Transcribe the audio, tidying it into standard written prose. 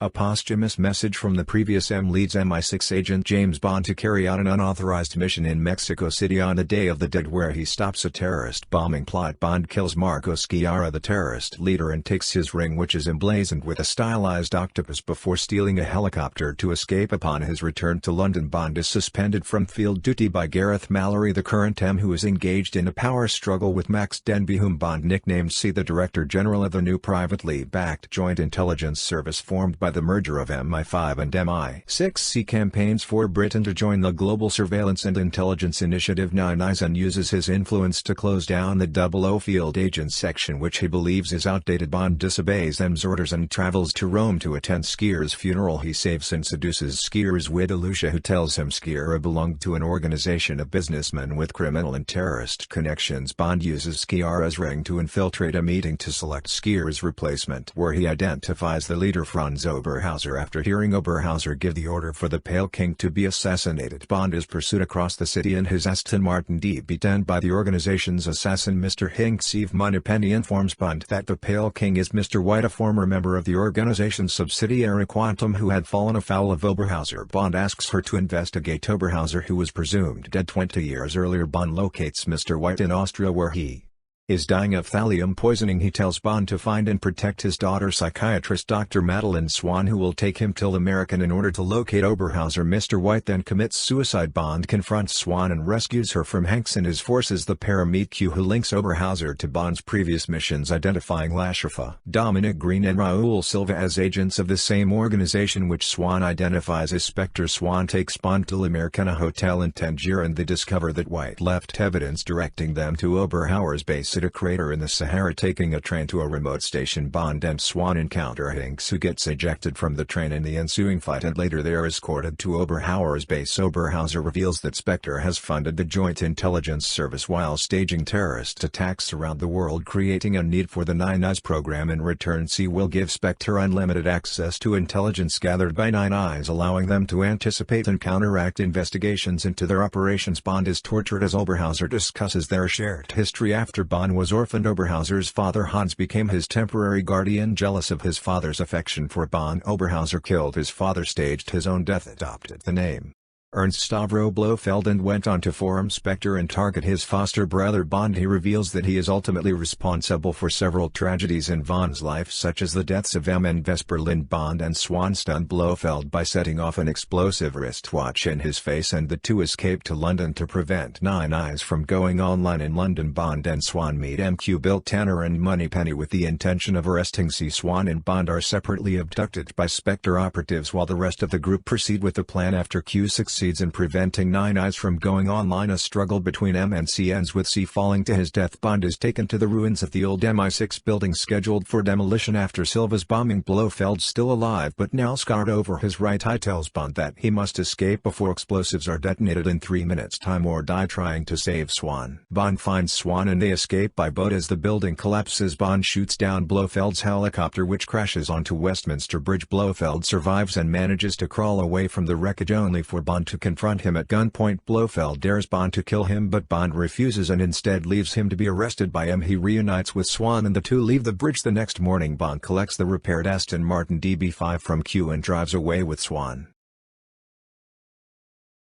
A posthumous message from the previous M leads MI6 agent James Bond to carry out an unauthorized mission in Mexico City on the Day of the Dead where he stops a terrorist bombing plot. Bond kills Marco Sciarra, the terrorist leader, and takes his ring, which is emblazoned with a stylized octopus, before stealing a helicopter to escape. Upon his return to London, Bond is suspended from field duty by Gareth Mallory, the current M, who is engaged in a power struggle with Max Denby, whom Bond nicknamed C, the Director General of the new privately backed joint intelligence service formed by the merger of MI5 and MI6. C campaigns for Britain to join the Global Surveillance and Intelligence Initiative Nine Eyes and uses his influence to close down the 00 Field Agents section, which he believes is outdated. Bond disobeys M's orders and travels to Rome to attend Sciarra's funeral. He saves and seduces Sciarra's widow Lucia, who tells him Sciarra belonged to an organization of businessmen with criminal and terrorist connections. Bond uses Sciarra's ring to infiltrate a meeting to select Sciarra's replacement, where he identifies the leader Franz Oberhauser. After hearing Oberhauser give the order for the Pale King to be assassinated, Bond is pursued across the city in his Aston Martin DB10 by the organization's assassin Mr. Hinks. Eve Moneypenny informs Bond that the Pale King is Mr. White, a former member of the organization's subsidiary Quantum, who had fallen afoul of Oberhauser. Bond asks her to investigate Oberhauser, who was presumed dead 20 years earlier. Bond locates Mr. White in Austria, where he is dying of thallium poisoning. He tells Bond to find and protect his daughter, psychiatrist Dr. Madeline Swan, who will take him till American in order to locate Oberhauser. Mr. White then commits suicide. Bond confronts Swan and rescues her from Hanks and his forces. The pair meet Q, who links Oberhauser to Bond's previous missions, identifying Lashafa, Dominic Green and Raul Silva as agents of the same organization, which Swan identifies as Spectre. Swan takes Bond to L'American, a hotel in Tangier, and they discover that White left evidence directing them to Oberhauser's base at a crater in the Sahara. Taking a train to a remote station, Bond and Swan encounter Hanks, who gets ejected from the train in the ensuing fight, and later they are escorted to Oberhauser's base. Oberhauser reveals that Spectre has funded the Joint Intelligence Service while staging terrorist attacks around the world, creating a need for the Nine Eyes program. In return, C will give Spectre unlimited access to intelligence gathered by Nine Eyes, allowing them to anticipate and counteract investigations into their operations. Bond is tortured as Oberhauser discusses their shared history. After Bond was orphaned, Oberhauser's father Hans became his temporary guardian. Jealous of his father's affection for Bond, Oberhauser killed his father, staged his own death, adopted the name Ernst Stavro Blofeld, and went on to form Spectre and target his foster brother Bond. He reveals that he is ultimately responsible for several tragedies in Bond's life, such as the deaths of M and Vesper Lynd. Bond and Swan stun Blofeld by setting off an explosive wristwatch in his face, and the two escape to London to prevent Nine Eyes from going online in London. Bond and Swan meet MQ, Bill Tanner and Moneypenny with the intention of arresting C. Swan and Bond are separately abducted by Spectre operatives, while the rest of the group proceed with the plan. After Q succeeds in preventing Nine Eyes from going online, a struggle between M and C ends with C falling to his death. Bond is taken to the ruins of the old MI6 building scheduled for demolition after Silva's bombing. Blofeld, still alive but now scarred over his right eye, tells Bond that he must escape before explosives are detonated in 3 minutes time or die trying to save Swan. Bond finds Swan and they escape by boat. As the building collapses, Bond shoots down Blofeld's helicopter, which crashes onto Westminster Bridge. Blofeld survives and manages to crawl away from the wreckage, only for Bond to confront him at gunpoint. Blofeld dares Bond to kill him, but Bond refuses and instead leaves him to be arrested by M. He reunites with Swan and the two leave the bridge. The next morning, Bond collects the repaired Aston Martin DB5 from Q and drives away with Swan.